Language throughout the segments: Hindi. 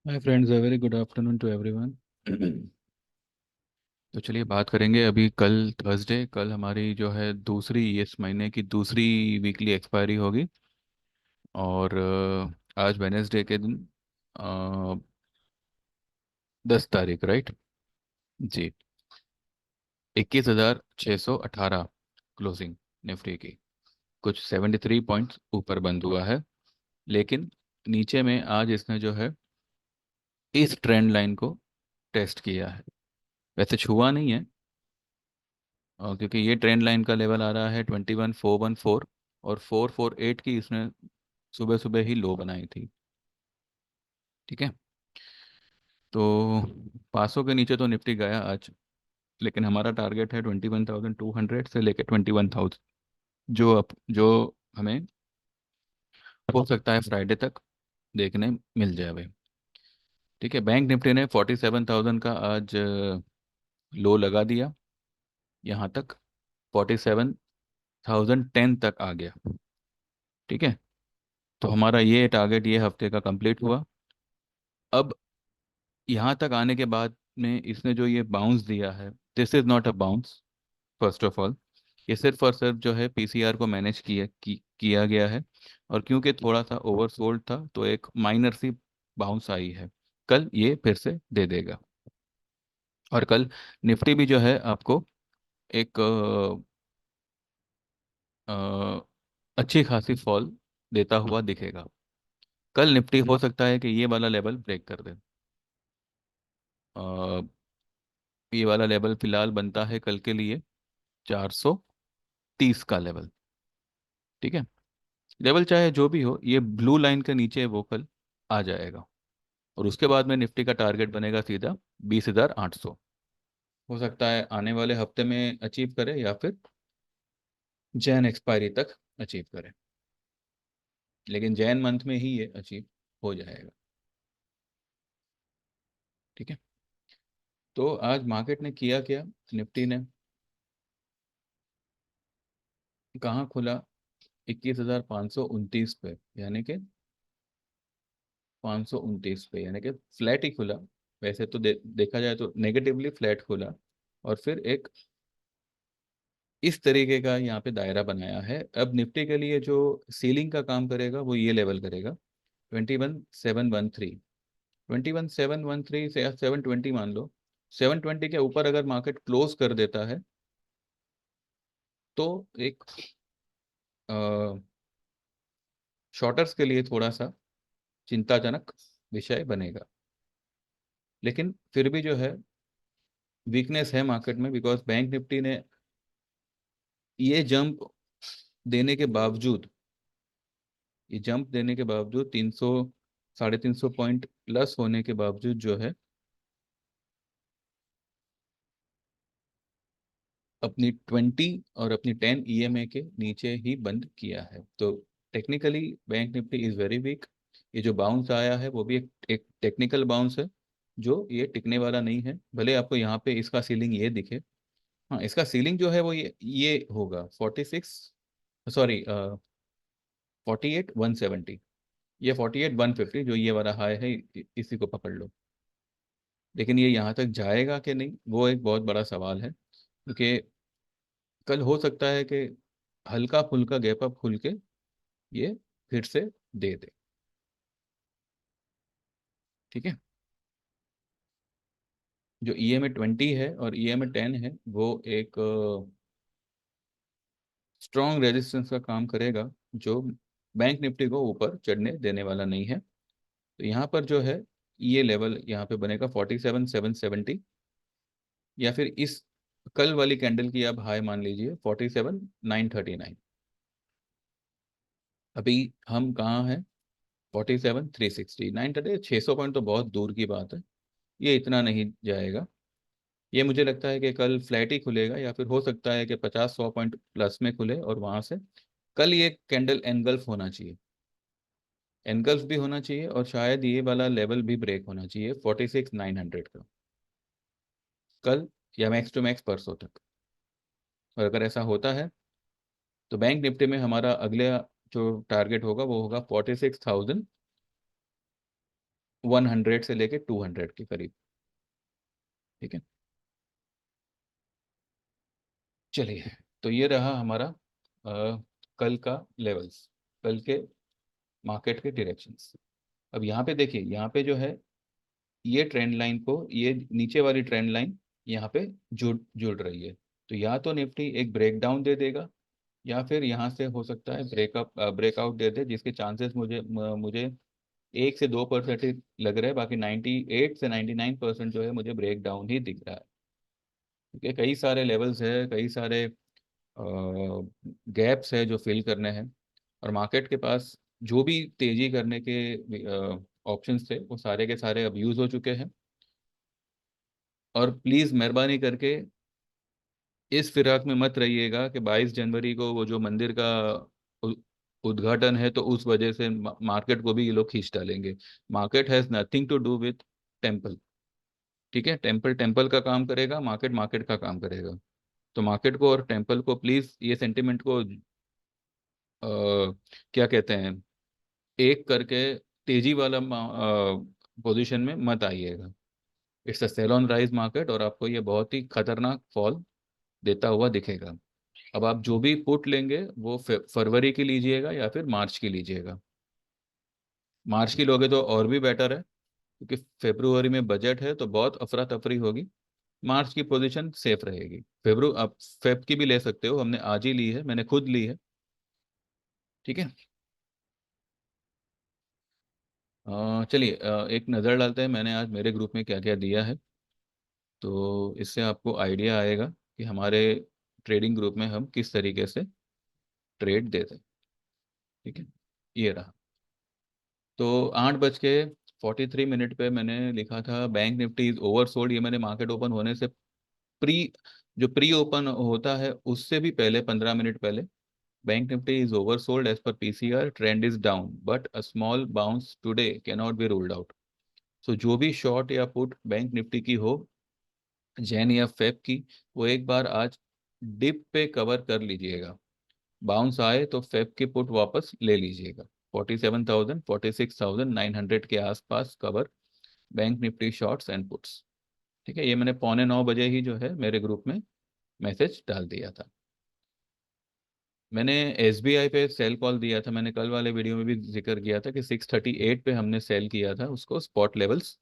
Hi friends, a very good afternoon to everyone. तो चलिए बात करेंगे। अभी कल थर्सडे, कल हमारी जो है दूसरी इस महीने की दूसरी वीकली एक्सपायरी होगी। और आज वेनेसडे के दिन 10 तारीख, राइट जी। 21,618 क्लोजिंग निफ्टी की, कुछ 73 पॉइंट्स ऊपर बंद हुआ है। लेकिन नीचे में आज इसने जो है इस ट्रेंड लाइन को टेस्ट किया है। वैसे छुआ नहीं है, क्योंकि ये ट्रेंड लाइन का लेवल आ रहा है 21,414, और 448 की इसने सुबह सुबह ही लो बनाई थी। ठीक है। तो 500 के नीचे तो निफ्टी गया आज, लेकिन हमारा टारगेट है 21,200 से लेकर 21,000, जो हमें हो सकता है फ्राइडे तक देखने मिल जाए भाई। ठीक है। बैंक निफ्टी ने 47,000 का आज लो लगा दिया, यहाँ तक 47,010 तक आ गया। ठीक है। तो हमारा ये टारगेट ये हफ्ते का कंप्लीट हुआ। अब यहाँ तक आने के बाद में इसने जो ये बाउंस दिया है, this is not a bounce. First of all, ये सिर्फ और सिर्फ जो है पीसीआर को मैनेज किया गया है। और क्योंकि थोड़ा सा ओवरसोल्ड था तो एक माइनर सी बाउंस आई है। कल ये फिर से दे देगा। और कल निफ्टी भी जो है आपको एक अच्छी खासी फॉल देता हुआ दिखेगा। कल निफ्टी हो सकता है कि ये वाला लेवल ब्रेक कर दे। अ, ये वाला लेवल फिलहाल बनता है कल के लिए 430 का लेवल। ठीक है। लेवल चाहे जो भी हो, ये ब्लू लाइन के नीचे वो कल आ जाएगा। और उसके बाद में निफ्टी का टारगेट बनेगा सीधा 20,800। हो सकता है आने वाले हफ्ते में अचीव करे, या फिर जैन एक्सपायरी तक अचीव करे। लेकिन जैन मंथ में ही ये अचीव हो जाएगा। ठीक है। तो आज मार्केट ने किया क्या? निफ्टी ने कहाँ खुला? 21,529 पे, यानी कि 529 पे, यानी कि फ्लैट ही खुला। वैसे तो देखा जाए तो नेगेटिवली फ्लैट खुला। और फिर एक इस तरीके का यहाँ पे दायरा बनाया है। अब निफ्टी के लिए जो सीलिंग का काम करेगा वो ये लेवल करेगा 21,713। 21,713 से या 720 मान लो। 720 के ऊपर अगर मार्केट क्लोज कर देता है तो एक शॉर्टर्स के लिए थोड़ा सा चिंताजनक विषय बनेगा। लेकिन फिर भी जो है वीकनेस है मार्केट में, बिकॉज बैंक निफ्टी ने ये जंप देने के बावजूद, ये जंप देने के बावजूद 300 350 पॉइंट प्लस होने के बावजूद जो है अपनी 20 और अपनी 10 ईएमए के नीचे ही बंद किया है। तो technically bank Nifty is very weak. ये जो बाउंस आया है वो भी एक टेक्निकल बाउंस है, जो ये टिकने वाला नहीं है। भले आपको यहाँ पे इसका सीलिंग ये दिखे। हाँ, इसका सीलिंग जो है वो ये होगा 46, सॉरी 48,170। ये 48,150 जो ये वाला हाई है, इसी को पकड़ लो। लेकिन ये यहाँ तक जाएगा कि नहीं, वो एक बहुत बड़ा सवाल है। क्योंकि कल हो सकता है कि हल्का फुल्का गैप अप खुल के ये फिर से दे दे। ठीक है। जो EMA 20 है और EMA 10 है, वो एक स्ट्रॉन्ग रेजिस्टेंस का काम करेगा, जो बैंक निफ्टी को ऊपर चढ़ने देने वाला नहीं है। तो यहाँ पर जो है ये लेवल यहाँ पे बनेगा 47,770, या फिर इस कल वाली कैंडल की आप हाई मान लीजिए 47,939। अभी हम कहाँ हैं? 47,360, 930, 600 पॉइंट तो बहुत दूर की बात है। ये इतना नहीं जाएगा। ये मुझे लगता है कि कल फ्लैट ही खुलेगा, या फिर हो सकता है कि 50-100 पॉइंट प्लस में खुले, और वहां से कल ये कैंडल एनगल्फ होना चाहिए। एनगल्फ भी होना चाहिए, और शायद ये वाला लेवल भी ब्रेक होना चाहिए 46,900 का कल, या मैक्स टू मैक्स परसों तक। और अगर ऐसा होता है तो बैंक निफ्टी में हमारा अगले जो टारगेट होगा वो होगा 46,000 100 से लेके 200 के करीब। ठीक है, चलिए। तो ये रहा हमारा कल का लेवल्स, कल के मार्केट के डायरेक्शंस। अब यहाँ पे देखिए, यहाँ पे जो है ये ट्रेंड लाइन को, ये नीचे वाली ट्रेंड लाइन यहाँ पे जुड़ जुड़ रही है। तो या तो निफ्टी एक ब्रेकडाउन दे देगा, या फिर यहाँ से हो सकता है ब्रेकआउट दे दे, जिसके चांसेस मुझे 1 से 2% ही लग रहा है। बाकी 98 से 99% जो है मुझे ब्रेकडाउन ही दिख रहा है। क्योंकि कई सारे लेवल्स है, कई सारे गैप्स है जो फिल करने हैं, और मार्केट के पास जो भी तेजी करने के ऑप्शंस थे वो सारे के सारे अब यूज़ हो चुके हैं। और प्लीज़ मेहरबानी करके इस फिराक में मत रहिएगा कि 22 जनवरी को वो जो मंदिर का उ- उद्घाटन है, तो उस वजह से मार्केट को भी ये लोग खींच डालेंगे। Market has nothing to do with temple. ठीक है, टेम्पल टेम्पल का काम करेगा, मार्केट मार्केट का काम करेगा। तो मार्केट को और टेम्पल को प्लीज़ ये सेंटिमेंट को क्या कहते हैं, एक करके तेजी वाला पोजीशन में मत आइएगा। It's a sell on rise market, और आपको ये बहुत ही खतरनाक फॉल देता हुआ दिखेगा। अब आप जो भी पुट लेंगे वो फरवरी की लीजिएगा या फिर मार्च की लीजिएगा। मार्च की लोगे तो और भी बेटर है, क्योंकि फेब्रुवरी में बजट है तो बहुत अफरा तफरी होगी। मार्च की पोजीशन सेफ रहेगी। आप फेब की भी ले सकते हो, हमने आज ही ली है, मैंने खुद ली है। ठीक है। चलिए, एक नज़र डालते हैं मैंने आज मेरे ग्रुप में क्या क्या दिया है। तो इससे आपको आइडिया आएगा कि हमारे ट्रेडिंग ग्रुप में हम किस तरीके से ट्रेड देते हैं। ठीक है, ये रहा। तो 8:43 पे मैंने लिखा था बैंक निफ्टी इज ओवरसोल्ड। ये मैंने मार्केट ओपन होने से प्री जो प्री ओपन होता है उससे भी पहले 15 मिनट पहले, Bank Nifty is oversold as per PCR, trend is down but a small bounce today can not be ruled out. So जो भी शॉर्ट या पुट बैंक निफ्टी की हो, जैन या फेब की, वो एक बार आज डिप पे कवर कर लीजिएगा। बाउंस आए तो फेब की पुट वापस ले लीजिएगा। 47,000 46,900 के आसपास cover bank Nifty shorts and puts. ठीक है, ये मैंने 8:45 ही जो है मेरे ग्रुप में मैसेज डाल दिया था। मैंने एसबीआई पे सेल कॉल दिया था, मैंने कल वाले वीडियो में भी जिक्र किया था कि 638 पे हमने सेल किया था उसको, स्पॉट लेवल्स,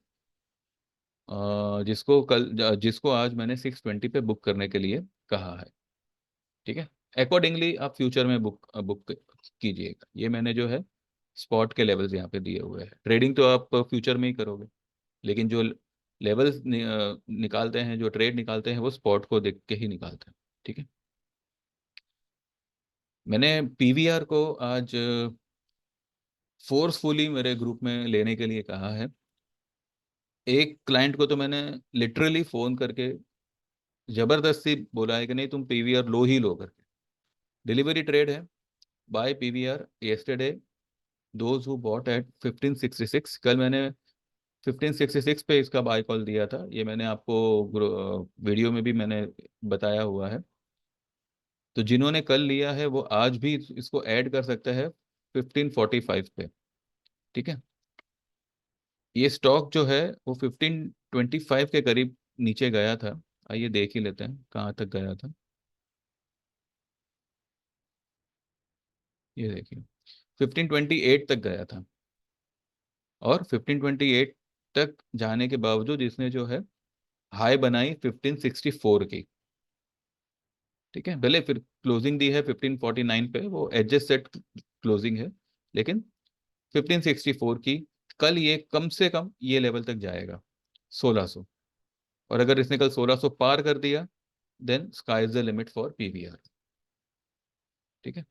जिसको आज मैंने 620 पे बुक करने के लिए कहा है। ठीक है, अकॉर्डिंगली आप फ्यूचर में बुक कीजिएगा। ये मैंने जो है स्पॉट के लेवल्स यहाँ पे दिए हुए हैं। ट्रेडिंग तो आप फ्यूचर में ही करोगे, लेकिन जो लेवल्स निकालते हैं, जो ट्रेड निकालते हैं, वो स्पॉट को देख के ही निकालते हैं। ठीक है, मैंने पीवीआर को आज फोर्सफुली मेरे ग्रुप में लेने के लिए कहा है। एक क्लाइंट को तो मैंने लिटरली फोन करके जबरदस्ती बोला है कि नहीं, तुम पीवीआर लो ही लो करके। डिलीवरी ट्रेड है, buy PVR yesterday, those who bought at 1566। कल मैंने 1566 पे इसका बाय कॉल दिया था, ये मैंने आपको वीडियो में भी मैंने बताया हुआ है। तो जिन्होंने कल लिया है वो आज भी इसको ऐड कर सकते हैं 1545 पे। ठीक है, ये स्टॉक जो है वो 1525 के करीब नीचे गया था। आइए देख ही लेते हैं कहाँ तक गया था। ये देखिए, 1528 तक गया था, और 1528 तक जाने के बावजूद इसने जो है हाई बनाई 1564 की। ठीक है, भले फिर क्लोजिंग दी है 1549 पे, वो एडजस्ट सेट क्लोजिंग है, लेकिन 1564 की। कल ये कम से कम ये लेवल तक जाएगा, 1600। और अगर इसने कल 1600 पार कर दिया, then sky is the limit for PVR. ठीक है,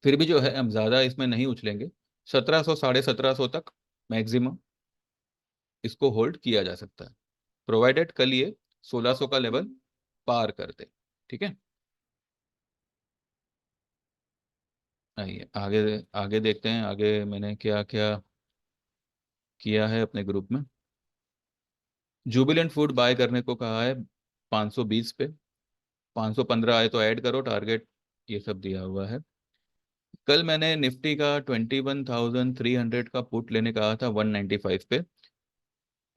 फिर भी जो है हम ज़्यादा इसमें नहीं उछलेंगे। 1700 1750 तक मैक्सिमम इसको होल्ड किया जा सकता है, प्रोवाइडेड कल ये 1600 का लेवल पार कर दे। ठीक है, आइए आगे आगे देखते हैं, आगे मैंने क्या क्या किया है अपने ग्रुप में। जुबिलेंट फूड बाय करने को कहा है 520 पे, 515 आए तो ऐड करो टारगेट, ये सब दिया हुआ है। कल मैंने निफ्टी का 21,300 का पुट लेने कहा था 195 पे।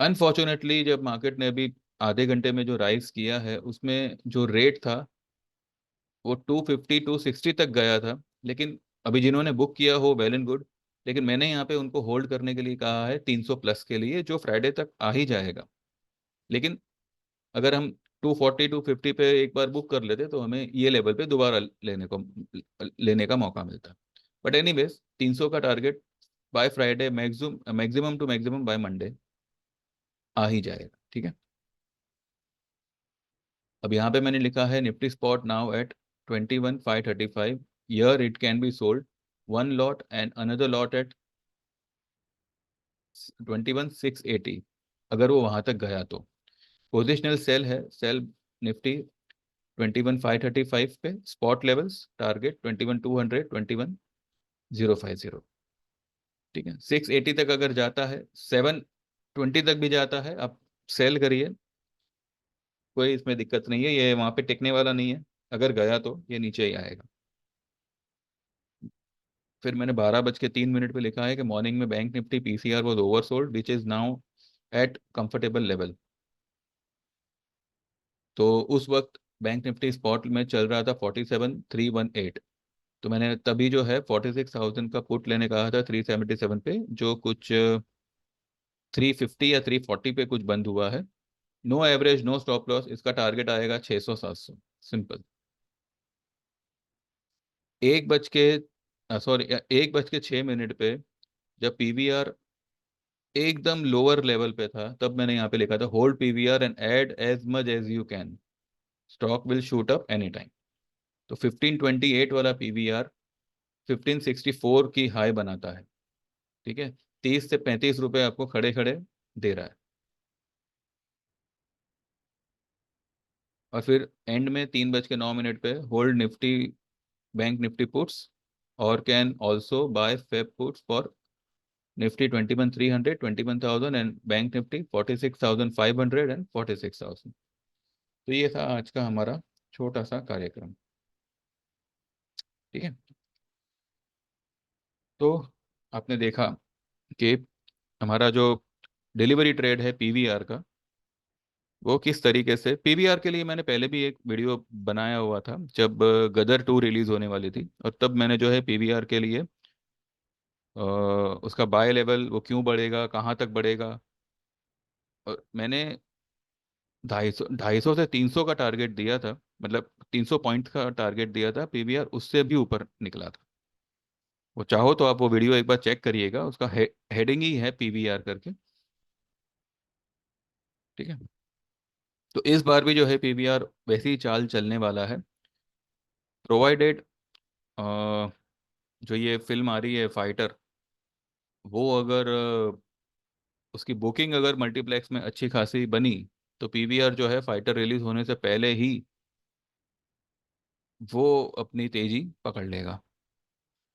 अनफॉर्चुनेटली जब मार्केट ने अभी आधे घंटे में जो राइज किया है उसमें जो रेट था वो 250 260 तक गया था। लेकिन अभी जिन्होंने बुक किया हो वेल एंड गुड, लेकिन मैंने यहाँ पे उनको होल्ड करने के लिए कहा है 300 प्लस के लिए, जो फ्राइडे तक आ ही जाएगा। लेकिन अगर हम 240 250 पे एक बार बुक कर लेते तो हमें ये लेवल पे दोबारा लेने का मौका मिलता। बट एनीवेज 300 का target by Friday, maximum maximum to maximum by Monday आ ही जाएगा। ठीक है। अब यहाँ पे मैंने लिखा है Nifty spot now at 21,535। Here it can be sold one lot and another lot at 21,680 अगर वो वहां तक गया तो। पोजिशनल सेल है, सेल निफ्टी 21,535 पे, स्पॉट लेवल्स टारगेट 21,200 21,050। ठीक है। 680 तक अगर जाता है, 720 तक भी जाता है, आप सेल करिए, कोई इसमें दिक्कत नहीं है, ये वहां पे टिकने वाला नहीं है। अगर गया तो ये नीचे ही आएगा। फिर मैंने 12:03 पे लिखा है कि मॉर्निंग में bank Nifty PCR was oversold which is now at comfortable level. तो उस वक्त बैंक निफ्टी स्पॉट में चल रहा था 47,318। तो मैंने तभी जो है 46,000 का पुट लेने कहा था 377 पे, जो कुछ 350 या 340 पे कुछ बंद हुआ है। No average no stop loss, इसका टारगेट आएगा 600 700। सिंपल। 1 बज के 6 मिनट पे जब पीवीआर एकदम लोअर लेवल पे था, तब मैंने यहाँ पे लिखा था hold PVR and add as much as you can, stock will shoot up any time. तो 1528 वाला पीवीआर 1564 की हाई बनाता है। ठीक है। 30 से 35 रुपए आपको खड़े खड़े दे रहा है। और फिर एंड में 3:09 पे hold Nifty Bank Nifty puts और can also buy Feb puts for Nifty 21,300 21,000 and Bank Nifty 46,500 and 46,000। तो ये था आज का हमारा छोटा सा कार्यक्रम। ठीक है। तो आपने देखा कि हमारा जो डिलीवरी ट्रेड है पीवीआर का, वो किस तरीके से, पीवीआर के लिए मैंने पहले भी एक वीडियो बनाया हुआ था जब गदर 2 रिलीज होने वाली थी, और तब मैंने जो है पीवीआर के लिए उसका बाय लेवल वो क्यों बढ़ेगा, कहाँ तक बढ़ेगा, और मैंने 250 से 300 का टारगेट दिया था, मतलब 300 पॉइंट का टारगेट दिया था। पीवीआर उससे भी ऊपर निकला था। वो चाहो तो आप वो वीडियो एक बार चेक करिएगा, उसका हेडिंग ही है पीवीआर करके। ठीक है। तो इस बार भी जो है पीवीआर वैसी ही चाल चलने वाला है, प्रोवाइडेड जो ये फिल्म आ रही है फाइटर, वो अगर उसकी बुकिंग अगर मल्टीप्लेक्स में अच्छी खासी बनी, तो पीवीआर जो है फाइटर रिलीज होने से पहले ही वो अपनी तेजी पकड़ लेगा।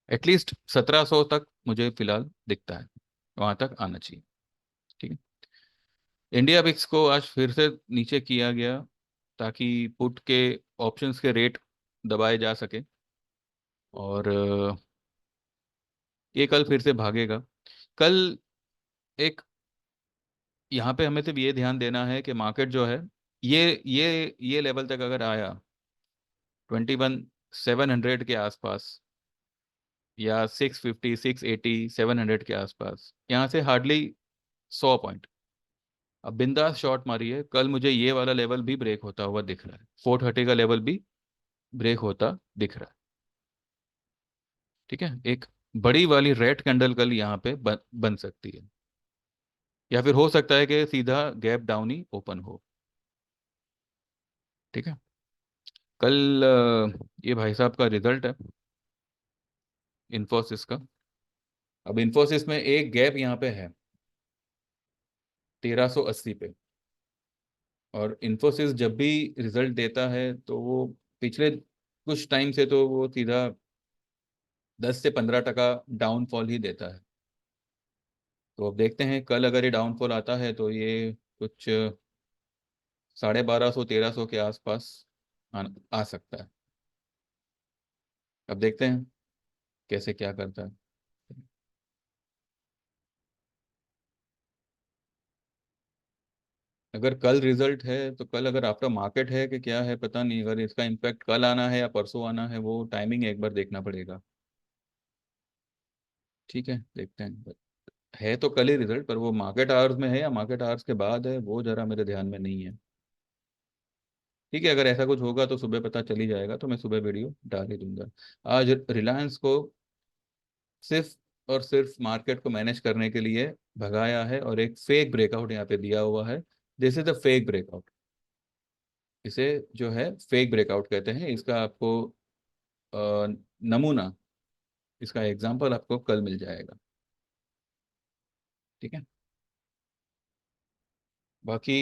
एटलीस्ट 1700 तक मुझे फिलहाल दिखता है, वहां तक आना चाहिए। ठीक है। इंडिया बिक्स को आज फिर से नीचे किया गया ताकि पुट के ऑप्शंस के रेट दबाए जा सके, और ये कल फिर से भागेगा। कल एक यहाँ पे हमें सिर्फ ये ध्यान देना है कि मार्केट जो है ये लेवल तक अगर आया 21,700 के आसपास, या 650 680 700 के आसपास, यहाँ से हार्डली 100 पॉइंट। अब बिंदास शॉट मारी है, कल मुझे ये वाला लेवल भी ब्रेक होता हुआ दिख रहा है, 430 का लेवल भी ब्रेक होता दिख रहा है। ठीक है। एक बड़ी वाली रेड कैंडल कल यहाँ पे बन सकती है, या फिर हो सकता है कि सीधा गैप डाउन ही ओपन हो। ठीक है। कल ये भाई साहब का रिजल्ट है इन्फोसिस का। अब इन्फोसिस में एक गैप यहाँ पे है 1380 पे, और इन्फोसिस जब भी रिजल्ट देता है तो वो पिछले कुछ टाइम से तो वो सीधा 10 से 15% डाउनफॉल ही देता है। तो अब देखते हैं कल अगर ये डाउनफॉल आता है तो ये कुछ 1250 1300 के आसपास आ सकता है। अब देखते हैं। कैसे क्या करता है। अगर कल रिजल्ट है तो कल अगर आफ्टर मार्केट है कि क्या है पता नहीं, अगर इसका इम्पैक्ट कल आना है या परसों आना है वो टाइमिंग एक बार देखना पड़ेगा। ठीक है, देखते हैं। है तो कल ही रिजल्ट, पर वो मार्केट आवर्स में है या मार्केट आवर्स के बाद है वो जरा मेरे ध्यान में नहीं है। ठीक है, अगर ऐसा कुछ होगा तो सुबह पता चल ही जाएगा, तो मैं सुबह वीडियो डाल ही दूंगा। आज रिलायंस को सिर्फ और सिर्फ मार्केट को मैनेज करने के लिए भगाया है, और एक फेक ब्रेकआउट यहाँ पे दिया हुआ है। This is the fake breakout. इसे जो है फेक ब्रेकआउट कहते हैं। इसका आपको नमूना, इसका एग्जाम्पल आपको कल मिल जाएगा। ठीक है। बाकी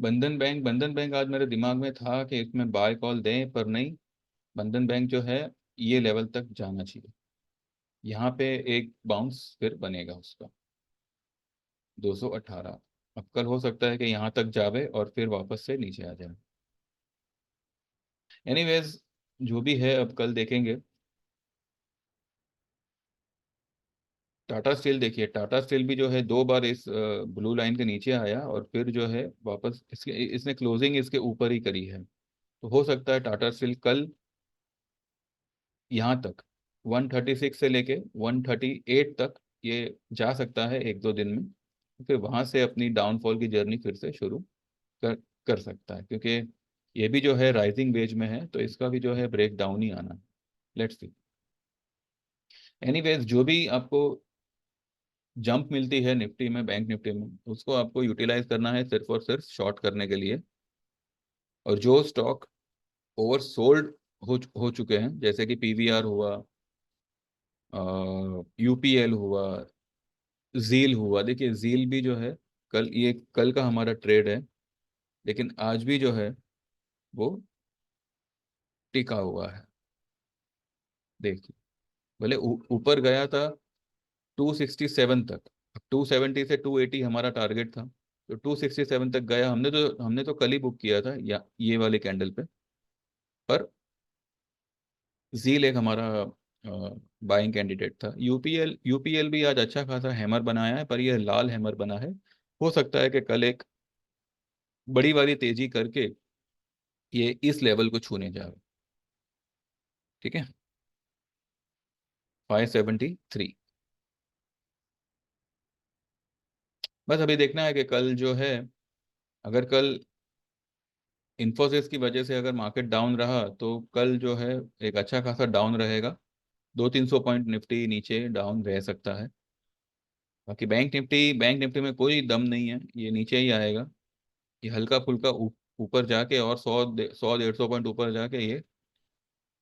बंधन बैंक आज मेरे दिमाग में था कि इसमें बाय कॉल दें, पर नहीं। बंधन बैंक जो है ये लेवल तक जाना चाहिए। यहाँ पे एक बाउंस फिर बनेगा उसका, 218। अब कल हो सकता है कि यहाँ तक जावे और फिर वापस से नीचे आ जाए। एनीवेज, जो भी है अब कल देखेंगे। टाटा स्टील देखिए, टाटा स्टील भी जो है दो बार इस ब्लू लाइन के नीचे आया और फिर जो है वापस इसके इसने क्लोजिंग इसके ऊपर ही करी है। तो हो सकता है टाटा स्टील कल यहाँ तक 136 से लेके 138 तक ये जा सकता है एक दो दिन में। फिर वहां से अपनी डाउनफॉल की जर्नी फिर से शुरू कर कर सकता है, क्योंकि ये भी जो है राइजिंग वेज में है, तो इसका भी जो है ब्रेक डाउन ही आना है। Let's see. एनीवेज, जो भी आपको जंप मिलती है निफ्टी में, बैंक निफ्टी में, उसको आपको यूटिलाइज करना है सिर्फ और सिर्फ शॉर्ट करने के लिए। और जो स्टॉक ओवर सोल्ड हो चुके हैं, जैसे कि पीवीआर हुआ, यूपीएल हुआ, जील हुआ। देखिए जील भी जो है कल का हमारा ट्रेड है, लेकिन आज भी जो है वो टिका हुआ है। देखिए, भले ऊपर गया था 267 तक। 270 से 280 हमारा टारगेट था, तो 267 तक गया। हमने तो कल ही बुक किया था या ये वाले कैंडल पे। पर जील एक हमारा बाइंग कैंडिडेट था। यूपीएल भी आज अच्छा खासा हैमर बनाया है, पर यह लाल हैमर बना है। हो सकता है कि कल एक बड़ी वाली तेजी करके ये इस लेवल को छूने जाए। ठीक है, 573। बस अभी देखना है कि कल जो है, अगर कल इन्फोसिस की वजह से अगर मार्केट डाउन रहा तो कल जो है एक अच्छा खासा डाउन रहेगा। 200-300 पॉइंट निफ्टी नीचे डाउन रह सकता है। बाकी बैंक निफ्टी में कोई दम नहीं है, ये नीचे ही आएगा। ये हल्का फुल्का ऊपर जाके और 100-150 पॉइंट ऊपर जाके ये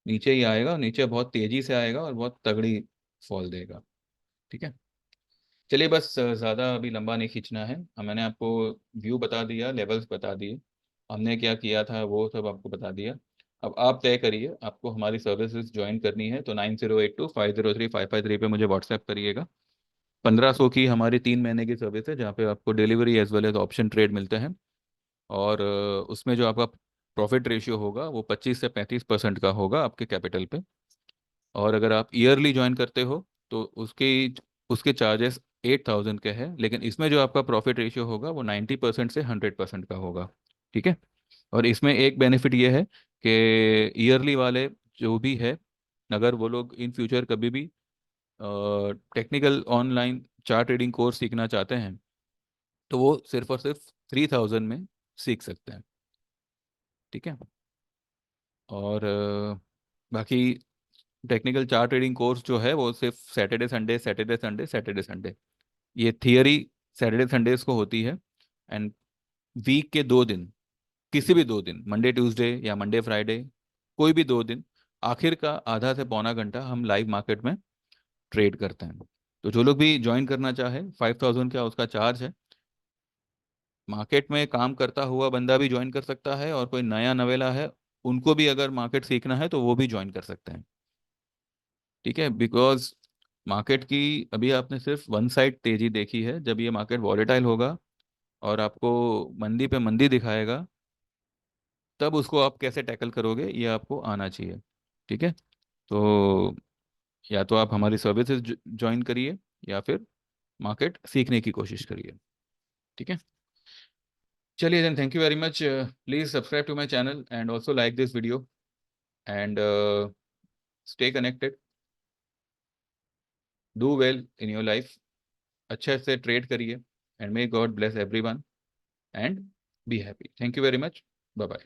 नीचे ही आएगा। नीचे बहुत तेजी से आएगा और बहुत तगड़ी फॉल देगा। ठीक है। चलिए, बस ज़्यादा अभी लंबा नहीं खींचना है। मैंने आपको व्यू बता दिया, लेवल्स बता दिए, हमने क्या किया था वो सब आपको बता दिया। अब आप तय करिए, आपको हमारी सर्विसेज ज्वाइन करनी है तो 9082503553 पे मुझे व्हाट्सएप करिएगा। 1500 की हमारी 3 महीने की सर्विस है, जहाँ पे आपको delivery as well as option trade मिलते हैं। और उसमें जो आपका प्रॉफिट रेशियो होगा वो 25 से 35% का होगा आपके कैपिटल पे। और अगर आप ईयरली ज्वाइन करते हो तो उसके उसके चार्जेस 8000 के हैं, लेकिन इसमें जो आपका प्रॉफिट रेशियो होगा वो 90% से 100% का होगा। ठीक है। और इसमें एक बेनिफिट ये है कि ईयरली वाले जो भी है, अगर वो लोग इन फ्यूचर कभी भी technical online chart trading course सीखना चाहते हैं तो वो सिर्फ और सिर्फ 3000 में सीख सकते हैं। ठीक है। और बाकी टेक्निकल चार्ट ट्रेडिंग कोर्स जो है वो सिर्फ सैटरडे संडे ये थियरी सैटरडे संडेज को होती है। एंड वीक के 2 दिन, किसी भी 2 दिन, मंडे ट्यूसडे या मंडे फ्राइडे, कोई भी 2 दिन, आखिर का आधा से पौना घंटा हम लाइव मार्केट में ट्रेड करते हैं। तो जो लोग भी ज्वाइन करना चाहे, 5000 का उसका चार्ज है। मार्केट में काम करता हुआ बंदा भी ज्वाइन कर सकता है, और कोई नया नवेला है उनको भी अगर मार्केट सीखना है तो वो भी ज्वाइन कर सकते हैं। ठीक है, बिकॉज मार्केट की अभी आपने सिर्फ वन साइड तेजी देखी है। जब ये मार्केट वॉलेटाइल होगा और आपको मंदी पे मंदी दिखाएगा, तब उसको आप कैसे टैकल करोगे ये आपको आना चाहिए। ठीक है। तो या तो आप हमारी सर्विसेज ज्वाइन करिए या फिर मार्केट सीखने की कोशिश करिए। ठीक है, चलिए then, thank you very much. Please subscribe to my channel and also like this video and stay connected, do well in your life, अच्छे से ट्रेड करिए and may God bless everyone and be happy. Thank you very much, bye bye.